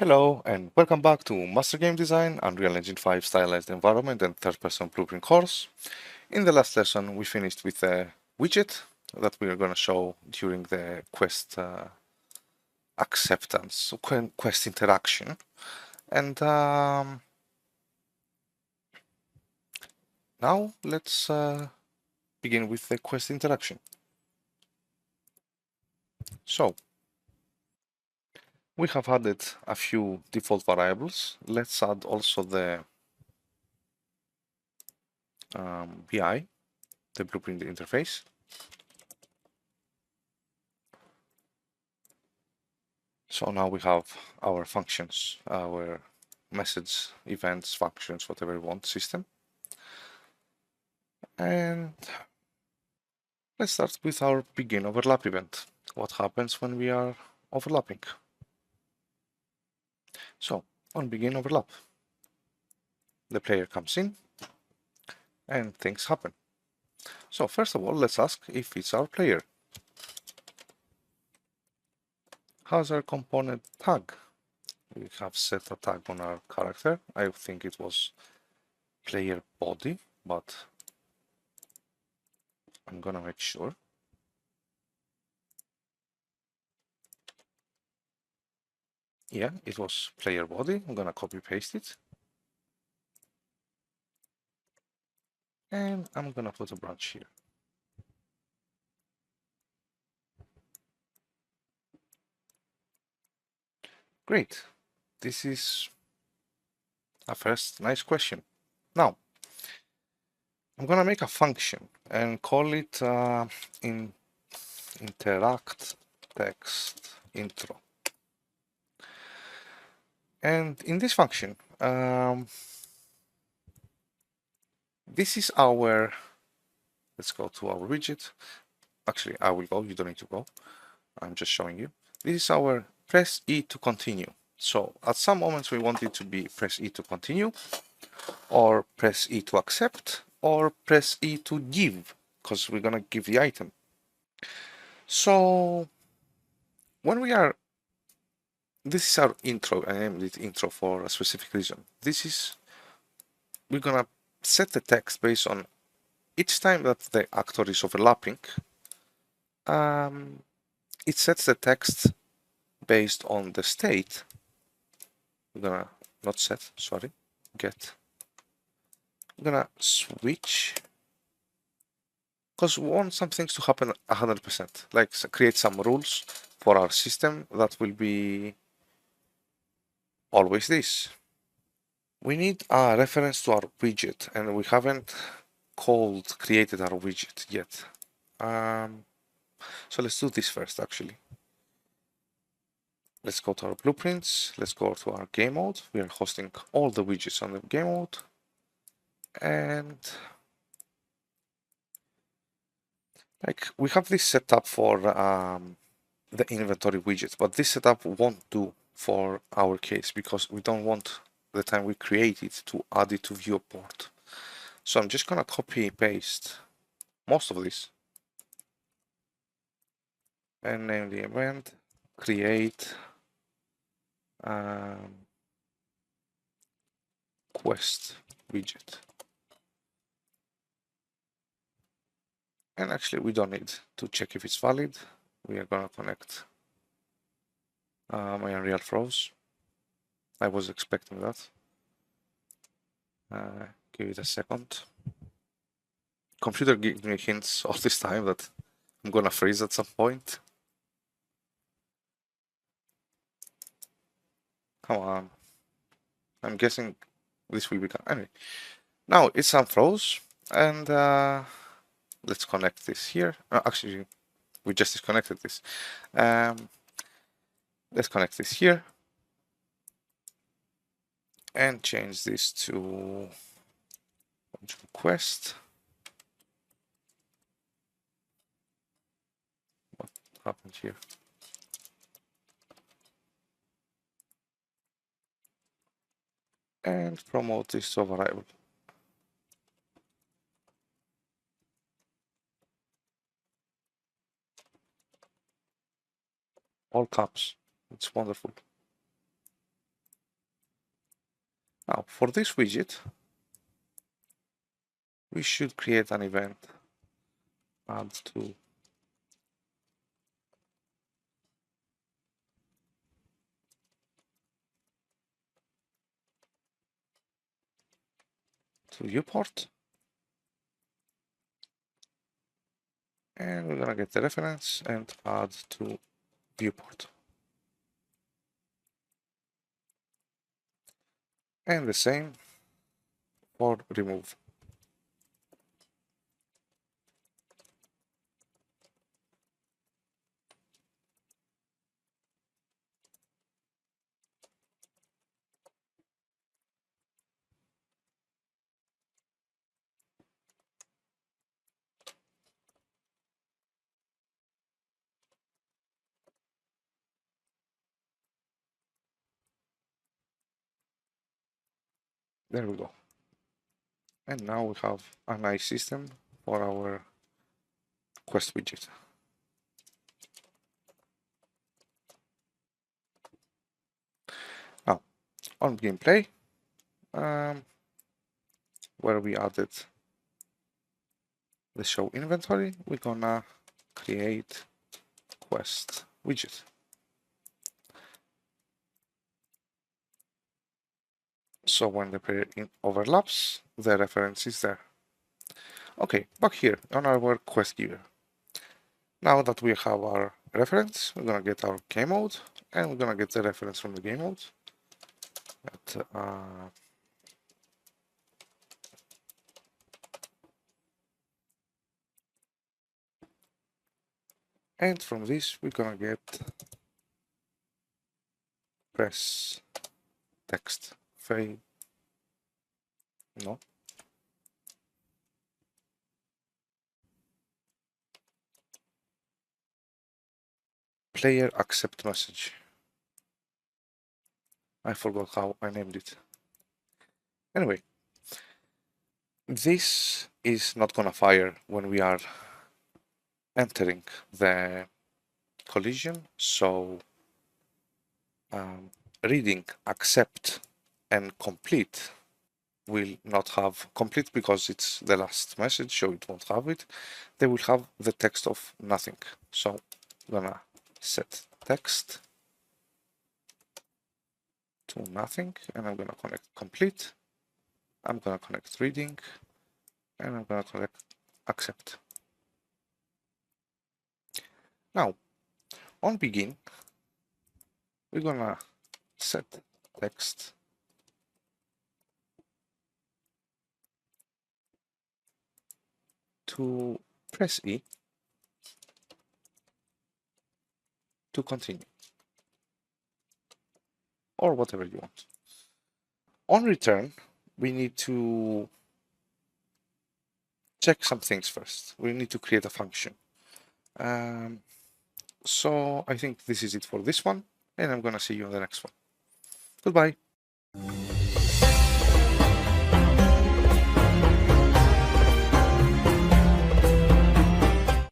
Hello and welcome back to Master Game Design, Unreal Engine 5 Stylized Environment and Third-Person Blueprint course. In the last lesson we finished with a widget that we are going to show during the quest acceptance, so quest interaction. And now let's begin with the quest interaction. So we have added a few default variables. Let's add also the BI, the blueprint interface. So now we have our functions, our message, events, functions, whatever we want system. And let's start with our begin overlap event. What happens when we are overlapping? So on begin overlap, the player comes in and things happen. So first of all, let's ask if it's our player. How's our component tag? We have set a tag on our character. I think it was player body, but I'm gonna make sure. Yeah, it was player body. I'm gonna copy paste it. And I'm gonna put a branch here. Great. This is a first nice question. Now, I'm gonna make a function and call it interact text intro. And in this function, this is our, let's go to our widget. Actually, I will go, you don't need to go. I'm just showing you. This is our press E to continue. So at some moments we want it to be press E to continue, or press E to accept, or press E to give, because we're gonna give the item. So when we are, this is our intro. I named it intro for a specific reason. This is, we're gonna set the text based on each time that the actor is overlapping. It sets the text based on the state. We're gonna not set, sorry, get. I'm gonna switch, because we want some things to happen 100%, like create some rules for our system that will be always this. We need a reference to our widget, and we haven't created our widget yet. So let's do this first, actually. Let's go to our blueprints. Let's go to our game mode. We are hosting all the widgets on the game mode. And like we have this setup for the inventory widget, but this setup won't do for our case because we don't want the time we create it to add it to viewport. So I'm just gonna copy paste most of this and name the event create quest widget. And actually we don't need to check if it's valid. We are gonna connect my Unreal froze. I was expecting that. Give it a second. Computer gives me hints all this time that I'm gonna freeze at some point. Come on. I'm guessing this will become... Anyway. Now it's unfroze. And let's connect this here. Actually, we just disconnected this. Let's connect this here. And change this to quest. What happened here? And promote this to a variable. All caps. It's wonderful. Now for this widget, we should create an event, add to viewport, and we're gonna get the reference and add to viewport. And the same for remove. There we go. And now we have a nice system for our quest widget. Now, on gameplay, where we added the show inventory, we're gonna create quest widget. So when the player overlaps, the reference is there. Okay, back here on our quest giver. Now that we have our reference, we're gonna get our game mode, and we're gonna get the reference from the game mode. And from this, we're gonna get press text fade. No. Player accept message. I forgot how I named it. Anyway, this is not gonna fire when we are entering the collision, so reading accept and complete will not have complete because it's the last message, so it won't have it. They will have the text of nothing. So I'm gonna set text to nothing, and I'm gonna connect complete. I'm gonna connect reading, and I'm gonna connect accept. Now, on begin, we're gonna set text to press E to continue, or whatever you want. On return, we need to check some things first. We need to create a function. So I think this is it for this one, and I'm gonna see you on the next one. Goodbye.